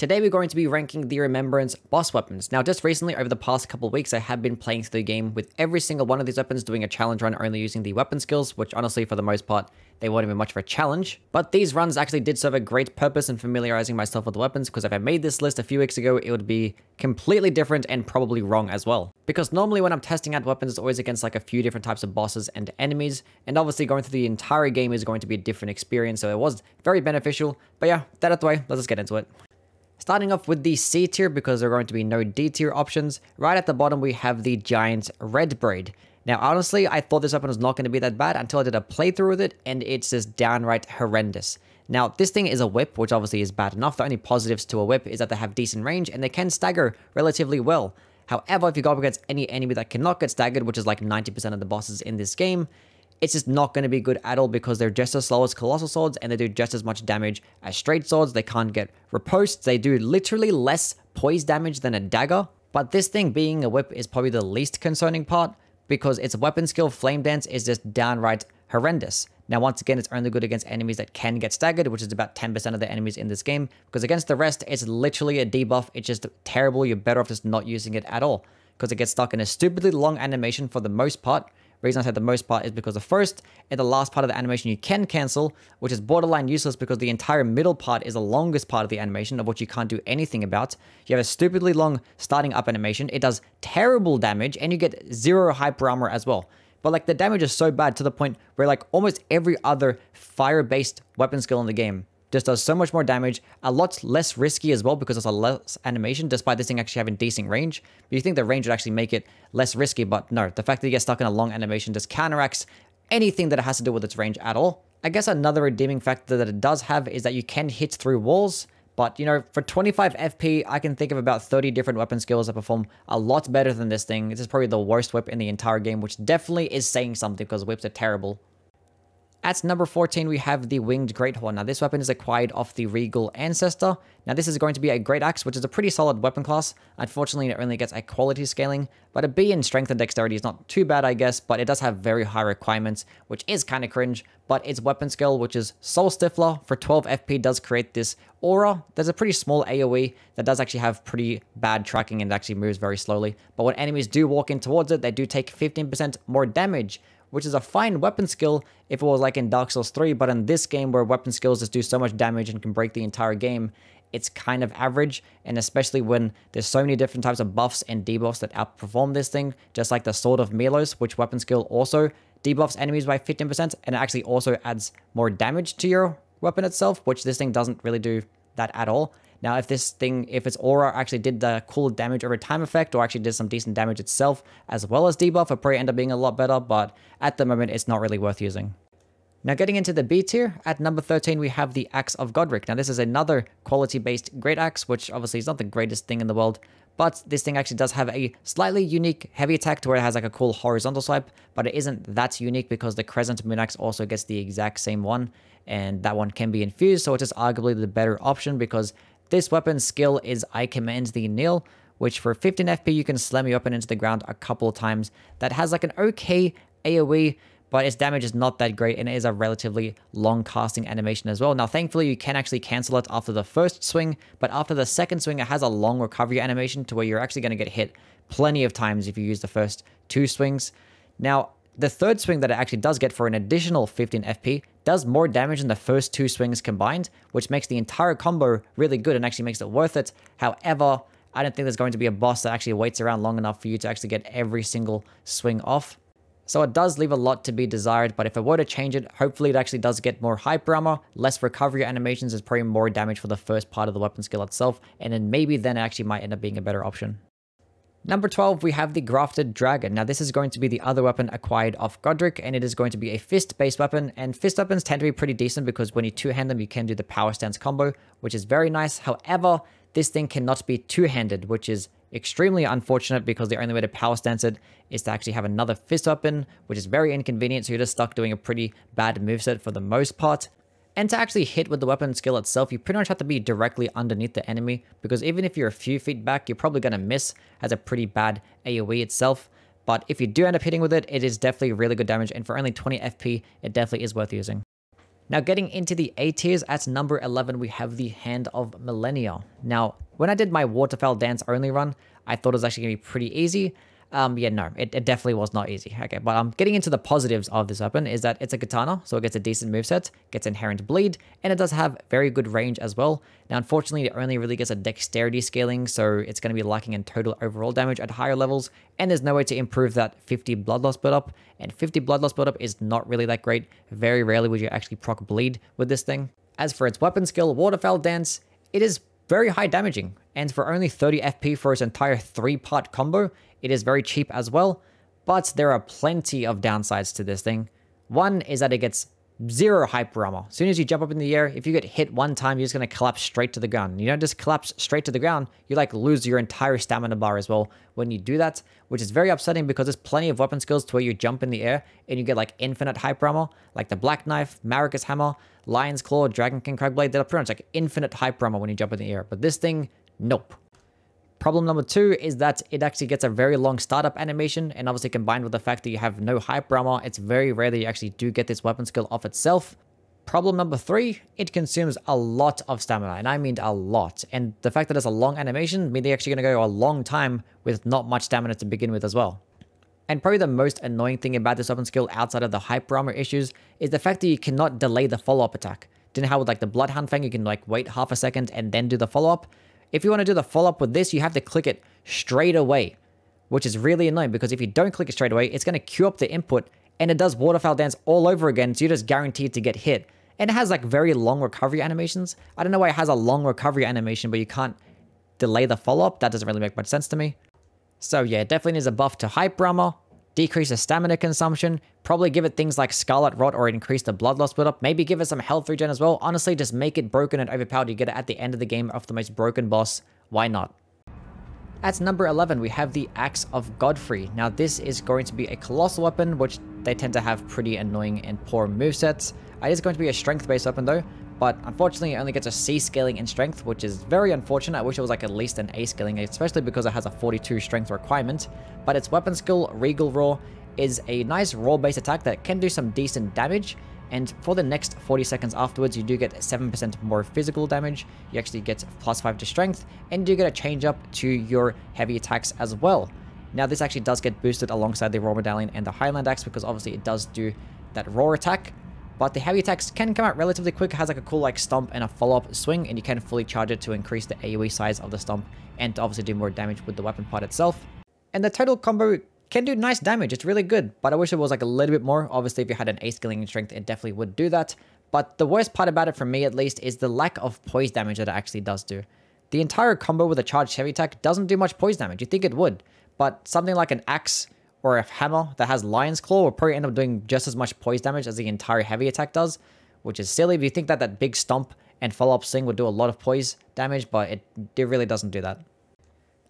Today we're going to be ranking the Remembrance boss weapons. Now just recently, over the past couple of weeks, I have been playing through the game with every single one of these weapons, doing a challenge run only using the weapon skills, which honestly for the most part, they weren't even much of a challenge. But these runs actually did serve a great purpose in familiarizing myself with the weapons, because if I made this list a few weeks ago, it would be completely different and probably wrong as well. Because normally when I'm testing out weapons, it's always against like a few different types of bosses and enemies, and obviously going through the entire game is going to be a different experience, so it was very beneficial. But yeah, that out the way, let's just get into it. Starting off with the C tier, because there are going to be no D tier options. Right at the bottom, we have the Giant Red Braid. Now, honestly, I thought this weapon was not going to be that bad until I did a playthrough with it, and it's just downright horrendous. Now, this thing is a whip, which obviously is bad enough. The only positives to a whip is that they have decent range, and they can stagger relatively well. However, if you go up against any enemy that cannot get staggered, which is like 90% of the bosses in this game, it's just not going to be good at all, because they're just as slow as Colossal Swords and they do just as much damage as Straight Swords. They can't get riposte. They do literally less poise damage than a dagger. But this thing being a whip is probably the least concerning part, because its weapon skill, Flame Dance, is just downright horrendous. Now, once again, it's only good against enemies that can get staggered, which is about 10% of the enemies in this game, because against the rest, it's literally a debuff. It's just terrible. You're better off just not using it at all, because it gets stuck in a stupidly long animation for the most part. Reason I said the most part is because the first and the last part of the animation you can cancel, which is borderline useless because the entire middle part is the longest part of the animation, of which you can't do anything about. You have a stupidly long starting up animation. It does terrible damage, and you get 0 hyper armor as well. But like the damage is so bad to the point where like almost every other fire-based weapon skill in the game just does so much more damage, a lot less risky as well, because it's a less animation, despite this thing actually having decent range. But you think the range would actually make it less risky, but no, the fact that you get stuck in a long animation just counteracts anything that it has to do with its range at all. I guess another redeeming factor that it does have is that you can hit through walls, but you know, for 25 FP, I can think of about 30 different weapon skills that perform a lot better than this thing. This is probably the worst whip in the entire game, which definitely is saying something, because whips are terrible. At number 14, we have the Winged Greathorn. Now, this weapon is acquired off the Regal Ancestor. Now, this is going to be a Great Axe, which is a pretty solid weapon class. Unfortunately, it only gets a quality scaling, but a B in Strength and Dexterity is not too bad, I guess, but it does have very high requirements, which is kind of cringe. But its weapon skill, which is Soul Stifler, for 12 FP, does create this aura. There's a pretty small AoE that does actually have pretty bad tracking and actually moves very slowly. But when enemies do walk in towards it, they do take 15% more damage, which is a fine weapon skill if it was like in Dark Souls 3, but in this game where weapon skills just do so much damage and can break the entire game, it's kind of average, and especially when there's so many different types of buffs and debuffs that outperform this thing, just like the Sword of Milos, which weapon skill also debuffs enemies by 15%, and it actually also adds more damage to your weapon itself, which this thing doesn't really do that at all. Now, if its aura actually did the cool damage over time effect, or actually did some decent damage itself, as well as debuff, it probably end up being a lot better, but at the moment, it's not really worth using. Now, getting into the B tier, at number 13, we have the Axe of Godric. Now, this is another quality-based Great Axe, which obviously is not the greatest thing in the world, but this thing actually does have a slightly unique heavy attack to where it has like a cool horizontal swipe, but it isn't that unique because the Crescent Moon Axe also gets the exact same one, and that one can be infused, so it is arguably the better option, because this weapon's skill is I Command Thee Kneel, which for 15 FP you can slam your weapon into the ground a couple of times. That has like an okay AoE, but its damage is not that great, and it is a relatively long casting animation as well. Now, thankfully, you can actually cancel it after the first swing, but after the second swing, it has a long recovery animation to where you're actually going to get hit plenty of times if you use the first 2 swings. Now, the third swing that it actually does get for an additional 15 FP does more damage than the first 2 swings combined, which makes the entire combo really good and actually makes it worth it. However, I don't think there's going to be a boss that actually waits around long enough for you to actually get every single swing off. So it does leave a lot to be desired, but if I were to change it, hopefully it actually does get more hyper armor, less recovery animations, is probably more damage for the first part of the weapon skill itself, and then maybe then it actually might end up being a better option. Number 12, we have the Grafted Dragon. Now, this is going to be the other weapon acquired off Godric, and it is going to be a fist-based weapon, and fist weapons tend to be pretty decent because when you two-hand them, you can do the power stance combo, which is very nice. However, this thing cannot be two-handed, which is extremely unfortunate because the only way to power stance it is to actually have another fist weapon, which is very inconvenient, so you're just stuck doing a pretty bad moveset for the most part. And to actually hit with the weapon skill itself, you pretty much have to be directly underneath the enemy, because even if you're a few feet back, you're probably going to miss, as a pretty bad AoE itself. But if you do end up hitting with it, it is definitely really good damage, and for only 20 FP, it definitely is worth using. Now getting into the A tiers, at number 11 we have the Hand of Millennia. Now when I did my Waterfowl Dance only run, I thought it was actually going to be pretty easy. Yeah, no, it definitely was not easy. Okay, but getting into the positives of this weapon is that it's a katana, so it gets a decent moveset, gets inherent bleed, and it does have very good range as well. Now, unfortunately, it only really gets a dexterity scaling, so it's going to be lacking in total overall damage at higher levels, and there's no way to improve that 50 blood loss build-up, and 50 blood loss build-up is not really that great. Very rarely would you actually proc bleed with this thing. As for its weapon skill, Waterfowl Dance, it is very high damaging, and for only 30 FP for its entire 3-part combo, it is very cheap as well, but there are plenty of downsides to this thing. One is that it gets 0 hyper armor. As soon as you jump up in the air, if you get hit one time, you're just going to collapse straight to the ground. You don't just collapse straight to the ground, you like lose your entire stamina bar as well when you do that, which is very upsetting because there's plenty of weapon skills to where you jump in the air and you get like infinite hyper armor, like the Black Knife, Marika's Hammer, Lion's Claw, Dragon King Cragblade, that are pretty much like infinite hyper armor when you jump in the air. But this thing, nope. Problem number 2 is that it actually gets a very long startup animation, and obviously combined with the fact that you have no hyper armor, it's very rare that you actually do get this weapon skill off itself. Problem number 3, it consumes a lot of stamina, and I mean a lot. And the fact that it's a long animation means they're actually going to go a long time with not much stamina to begin with as well. And probably the most annoying thing about this weapon skill outside of the hyper armor issues is the fact that you cannot delay the follow-up attack. Didn't how with like the Bloodhound Fang, you can like wait half a second and then do the follow-up. If you want to do the follow-up with this, you have to click it straight away, which is really annoying because if you don't click it straight away, it's going to queue up the input and it does Waterfowl Dance all over again, so you're just guaranteed to get hit. And it has like very long recovery animations. I don't know why it has a long recovery animation, but you can't delay the follow-up. That doesn't really make much sense to me. So yeah, it definitely needs a buff to hyper armor, decrease the stamina consumption, probably give it things like Scarlet Rot or increase the blood loss build-up, maybe give it some health regen as well. Honestly, just make it broken and overpowered. You get it at the end of the game of the most broken boss. Why not? At number 11, we have the Axe of Godfrey. Now, this is going to be a colossal weapon, which they tend to have pretty annoying and poor movesets. It is going to be a strength-based weapon though, but unfortunately it only gets a C scaling in strength, which is very unfortunate. I wish it was like at least an A scaling, especially because it has a 42 strength requirement. But its weapon skill, Regal Roar, is a nice roar-based attack that can do some decent damage, and for the next 40 seconds afterwards, you do get 7% more physical damage. You actually get +5 to strength, and you do get a change up to your heavy attacks as well. Now, this actually does get boosted alongside the Roar Medallion and the Highland Axe because obviously it does do that roar attack. But the heavy attacks can come out relatively quick. It has like a cool like stomp and a follow-up swing, and you can fully charge it to increase the AoE size of the stomp and to obviously do more damage with the weapon part itself. And the total combo can do nice damage. It's really good, but I wish it was like a little bit more. Obviously, if you had an A scaling in strength, it definitely would do that. But the worst part about it for me at least is the lack of poise damage that it actually does do. The entire combo with a charged heavy attack doesn't do much poise damage. You think it would, but something like an axe or a hammer that has Lion's Claw will probably end up doing just as much poise damage as the entire heavy attack does, which is silly if you think that that big stomp and follow-up swing would do a lot of poise damage, but it really doesn't do that.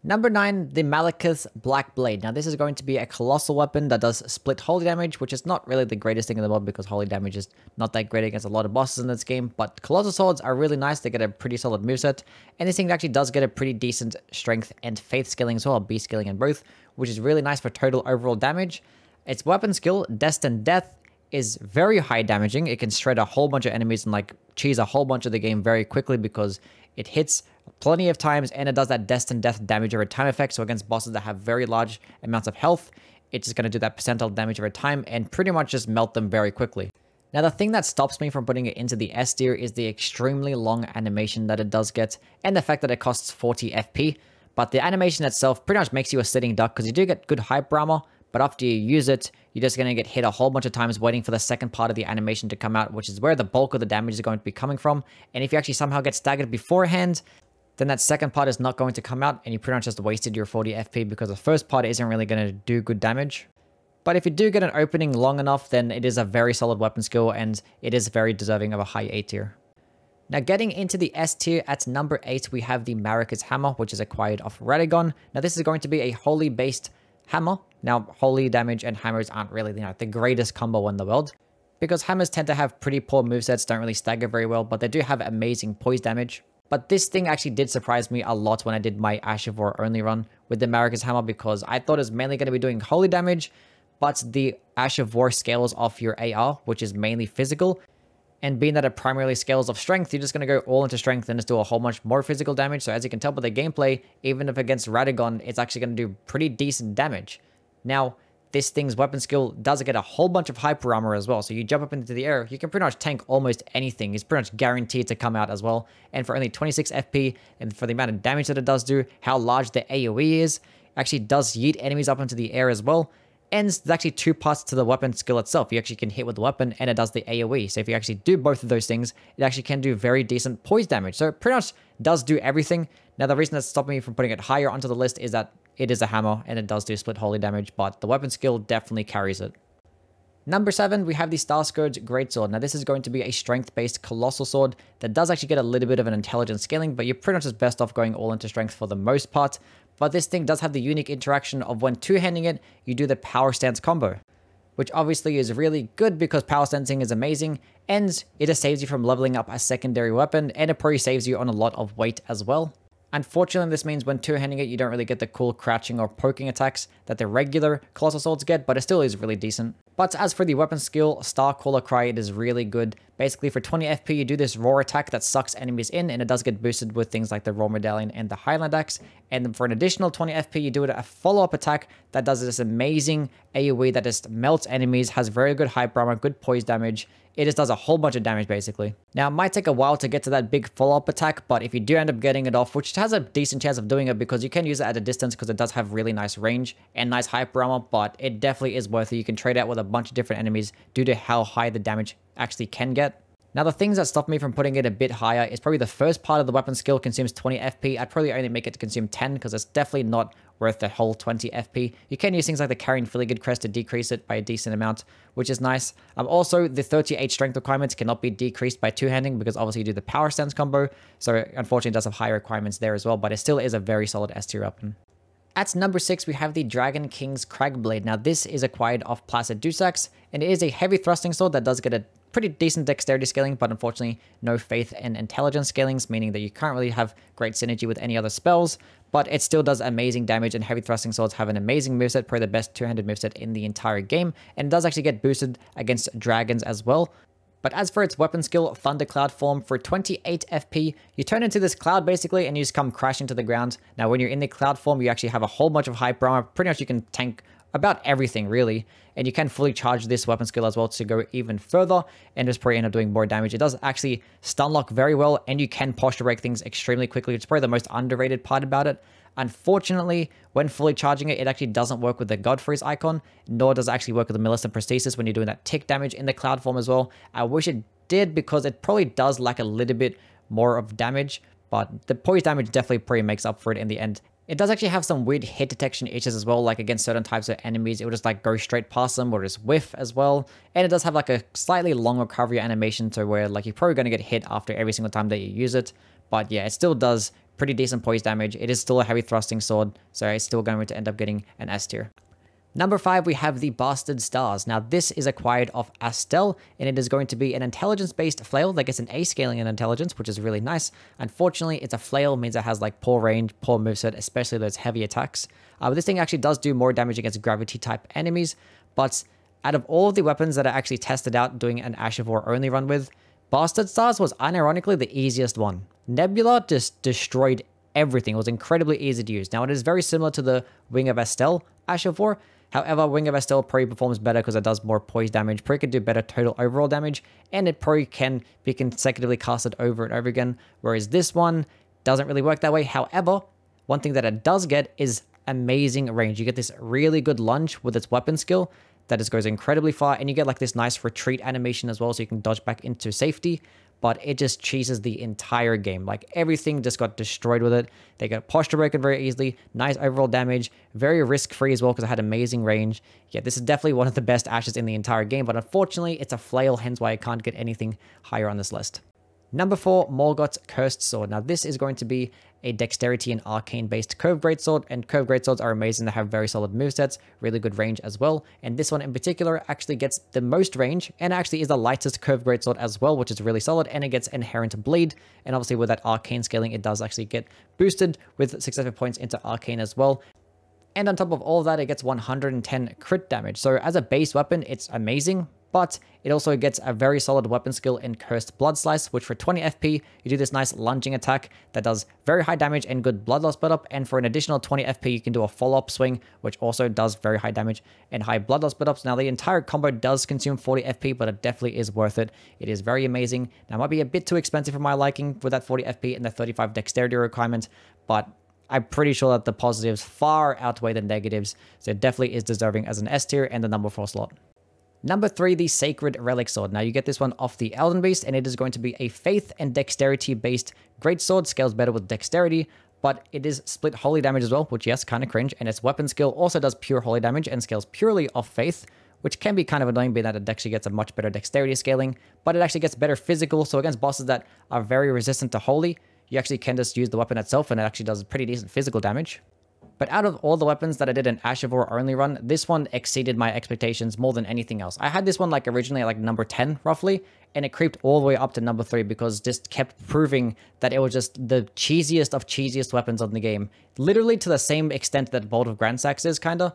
Number 9, the Maliketh's Black Blade. Now, this is going to be a colossal weapon that does split holy damage, which is not really the greatest thing in the world because holy damage is not that great against a lot of bosses in this game, but colossal swords are really nice. They get a pretty solid moveset, and this thing actually does get a pretty decent strength and faith scaling as well, B scaling and both, which is really nice for total overall damage. Its weapon skill, Destined Death, is very high damaging. It can shred a whole bunch of enemies and like cheese a whole bunch of the game very quickly because it hits plenty of times and it does that Destined Death damage over time effect. So against bosses that have very large amounts of health, it's just going to do that percentile damage over time and pretty much just melt them very quickly. Now, the thing that stops me from putting it into the S tier is the extremely long animation that it does get and the fact that it costs 40 FP. But the animation itself pretty much makes you a sitting duck because you do get good hyper armor, but after you use it, you're just going to get hit a whole bunch of times waiting for the second part of the animation to come out, which is where the bulk of the damage is going to be coming from. And if you actually somehow get staggered beforehand, then that second part is not going to come out and you pretty much just wasted your 40 FP because the first part isn't really going to do good damage. But if you do get an opening long enough, then it is a very solid weapon skill and it is very deserving of a high A tier. Now, getting into the S tier, at number 8, we have the Marika's Hammer, which is acquired off Radagon. Now, this is going to be a holy-based hammer. Now, holy damage and hammers aren't really, the greatest combo in the world, because hammers tend to have pretty poor movesets, don't really stagger very well, but they do have amazing poise damage. But this thing actually did surprise me a lot when I did my Ash of War only run with the Marika's Hammer, because I thought it was mainly going to be doing holy damage, but the Ash of War scales off your AR, which is mainly physical, And being that it primarily scales off strength, you're just going to go all into strength and just do a whole bunch more physical damage. So as you can tell by the gameplay, even if against Radagon, it's actually going to do pretty decent damage. Now, this thing's weapon skill does get a whole bunch of hyper armor as well. So you jump up into the air, you can pretty much tank almost anything. It's pretty much guaranteed to come out as well. And for only 26 FP, and for the amount of damage that it does do, how large the AoE is, actually does yeet enemies up into the air as well. And there's actually two parts to the weapon skill itself. You actually can hit with the weapon and it does the AoE. So if you actually do both of those things, it actually can do very decent poise damage. So it pretty much does do everything. Now the reason that's stopping me from putting it higher onto the list is that it is a hammer and it does do split holy damage, but the weapon skill definitely carries it. Number 7, we have the Starscourge Greatsword. Now this is going to be a strength-based colossal sword that does actually get a little bit of an intelligence scaling, but you're pretty much just best off going all into strength for the most part. But this thing does have the unique interaction of when two-handing it, you do the power stance combo, which obviously is really good because power stancing is amazing, and it just saves you from leveling up a secondary weapon, and it probably saves you on a lot of weight as well. Unfortunately, this means when two-handing it, you don't really get the cool crouching or poking attacks that the regular Colossal Swords get, but it still is really decent. But as for the weapon skill, Starcaller Cry, it is really good. Basically, for 20 FP, you do this roar attack that sucks enemies in, and it does get boosted with things like the Roar Medallion and the Highland Axe. And then for an additional 20 FP, you do it a follow-up attack that does this amazing AoE that just melts enemies, has very good hyper armor, good poise damage. It just does a whole bunch of damage, basically. Now, it might take a while to get to that big follow-up attack, but if you do end up getting it off, which has a decent chance of doing it because you can use it at a distance because it does have really nice range and nice hyper armor, but it definitely is worth it. You can trade out with a bunch of different enemies due to how high the damage actually can get. Now, the things that stop me from putting it a bit higher is probably the first part of the weapon skill consumes 20 FP. I'd probably only make it to consume 10 because it's definitely not worth the whole 20 FP. You can use things like the Carrying Filigree Crest to decrease it by a decent amount, which is nice. Also, the 38 strength requirements cannot be decreased by two-handing because obviously you do the power stance combo. So unfortunately, it does have higher requirements there as well, but it still is a very solid S tier weapon. At number 6, we have the Dragon King's Cragblade. Now, this is acquired off Placid Dusax, and it is a heavy thrusting sword that does get a pretty decent dexterity scaling, but unfortunately no faith and intelligence scalings, meaning that you can't really have great synergy with any other spells, but it still does amazing damage, and heavy thrusting swords have an amazing moveset, probably the best two-handed moveset in the entire game, and it does actually get boosted against dragons as well. But as for its weapon skill, Thundercloud form, for 28 FP, you turn into this cloud basically and you just come crashing to the ground. Now when you're in the cloud form, you actually have a whole bunch of hyper armor. Pretty much you can tank about everything really, and you can fully charge this weapon skill as well to go even further and just probably end up doing more damage. It does actually stun lock very well, and you can posture break things extremely quickly, which is probably the most underrated part about it. Unfortunately, when fully charging it, it actually doesn't work with the Godfrey's icon, nor does it actually work with the Millicent Prosthesis when you're doing that tick damage in the cloud form as well. I wish it did because it probably does lack a little bit more of damage, but the poise damage definitely probably makes up for it in the end. It does actually have some weird hit detection issues as well, like against certain types of enemies, it will just like go straight past them or just whiff as well. And it does have like a slightly long recovery animation to where like you're probably going to get hit after every single time that you use it. But yeah, it still does pretty decent poise damage. It is still a heavy thrusting sword, so it's still going to end up getting an S tier. Number 5, we have the Bastard Stars. Now, this is acquired off Astel, and it is going to be an intelligence-based flail that gets an A scaling in intelligence, which is really nice. Unfortunately, it's a flail, means it has like poor range, poor moveset, especially those heavy attacks. But this thing actually does do more damage against gravity-type enemies, but out of all of the weapons that I actually tested out doing an Ash of War only run with, Bastard Stars was unironically the easiest one. Nebula just destroyed everything. It was incredibly easy to use. Now, it is very similar to the Wing of Astel Ash of War. However, Wing of Astel probably performs better because it does more poise damage, probably could do better total overall damage, and it probably can be consecutively casted over and over again, whereas this one doesn't really work that way. However, one thing that it does get is amazing range. You get this really good lunge with its weapon skill that just goes incredibly far, and you get like this nice retreat animation as well, so you can dodge back into safety. But it just cheeses the entire game. Like everything just got destroyed with it. They got posture broken very easily, nice overall damage, very risk-free as well because it had amazing range. Yeah, this is definitely one of the best Ashes in the entire game, but unfortunately it's a flail, hence why I can't get anything higher on this list. Number 4, Morgott's Cursed Sword. Now this is going to be a dexterity and arcane based curved greatsword, and curved greatswords are amazing. They have very solid movesets, really good range as well, and this one in particular actually gets the most range and actually is the lightest curved greatsword as well, which is really solid, and it gets inherent bleed, and obviously with that arcane scaling it does actually get boosted with successive points into arcane as well. And on top of all of that, it gets 110 crit damage. So as a base weapon, it's amazing, but it also gets a very solid weapon skill in Cursed Blood Slice, which for 20 FP, you do this nice lunging attack that does very high damage and good blood loss build up, and for an additional 20 FP, you can do a follow-up swing, which also does very high damage and high blood loss build ups. Now, the entire combo does consume 40 FP, but it definitely is worth it. It is very amazing. Now, it might be a bit too expensive for my liking with that 40 FP and the 35 dexterity requirement, but I'm pretty sure that the positives far outweigh the negatives, so it definitely is deserving as an S tier and the number 4 slot. Number 3, the Sacred Relic Sword. Now, you get this one off the Elden Beast, and it is going to be a Faith and Dexterity based greatsword. Scales better with Dexterity, but it is split holy damage as well, which, yes, kind of cringe, and its weapon skill also does pure holy damage and scales purely off Faith, which can be kind of annoying, being that it actually gets a much better Dexterity scaling, but it actually gets better physical, so against bosses that are very resistant to holy, you actually can just use the weapon itself, and it actually does pretty decent physical damage. But out of all the weapons that I did an Ash of War only run, this one exceeded my expectations more than anything else. I had this one like originally at like number 10 roughly, and it creeped all the way up to number 3 because just kept proving that it was just the cheesiest of cheesiest weapons on the game. Literally to the same extent that Bolt of Grandsax is, kinda.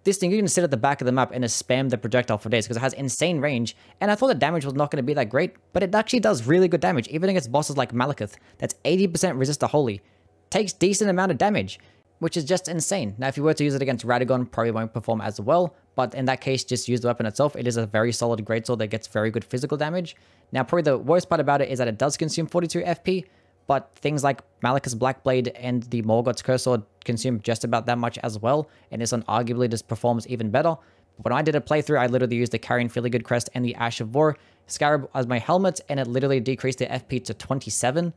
This thing, you can sit at the back of the map and just spam the projectile for days because it has insane range, and I thought the damage was not going to be that great, but it actually does really good damage, even against bosses like Malekith, that's 80% resist to holy. Takes decent amount of damage, which is just insane. Now, if you were to use it against Radagon, probably won't perform as well, but in that case, just use the weapon itself. It is a very solid greatsword that gets very good physical damage. Now, probably the worst part about it is that it does consume 42 FP, but things like Malekith's Blackblade and the Morgoth's Curse Sword consume just about that much as well, and this one arguably just performs even better. When I did a playthrough, I literally used the Carrion Feelygood Crest and the Ash of War Scarab as my helmet, and it literally decreased the FP to 27.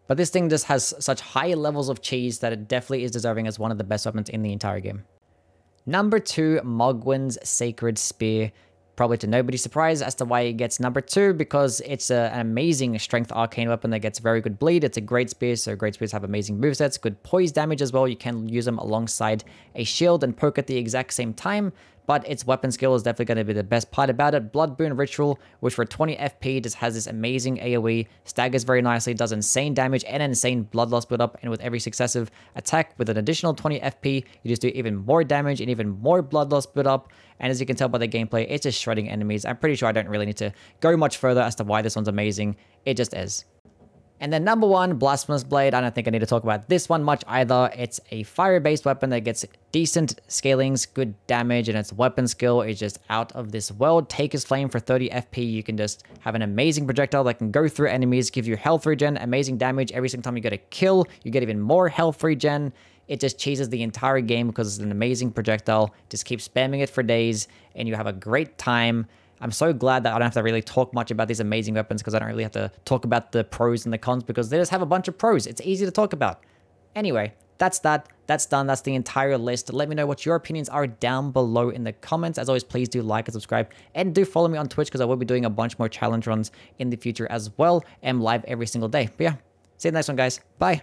But this thing just has such high levels of cheese that it definitely is deserving as one of the best weapons in the entire game. Number 2, Mohgwyn's Sacred Spear. Probably to nobody's surprise as to why it gets number 2, because it's an amazing strength arcane weapon that gets very good bleed. It's a great spear, so great spears have amazing movesets, good poise damage as well. You can use them alongside a shield and poke at the exact same time, but its weapon skill is definitely going to be the best part about it. Blood Boon Ritual, which for 20 FP just has this amazing AoE, staggers very nicely, does insane damage and insane blood loss build up, and with every successive attack with an additional 20 FP, you just do even more damage and even more blood loss build up. And as you can tell by the gameplay, it's just shredding enemies. I'm pretty sure I don't really need to go much further as to why this one's amazing. It just is. And then number 1, Blasphemous Blade. I don't think I need to talk about this one much either. It's a fire-based weapon that gets decent scalings, good damage, and its weapon skill is just out of this world. Taker's Flame for 30 FP. You can just have an amazing projectile that can go through enemies, give you health regen, amazing damage. Every single time you get a kill, you get even more health regen. It just cheeses the entire game because it's an amazing projectile. Just keep spamming it for days, and you have a great time. I'm so glad that I don't have to really talk much about these amazing weapons because I don't really have to talk about the pros and the cons because they just have a bunch of pros. It's easy to talk about. Anyway, that's that. That's done. That's the entire list. Let me know what your opinions are down below in the comments. As always, please do like and subscribe, and do follow me on Twitch because I will be doing a bunch more challenge runs in the future as well. I'm live every single day. But yeah, see you in the next one, guys. Bye.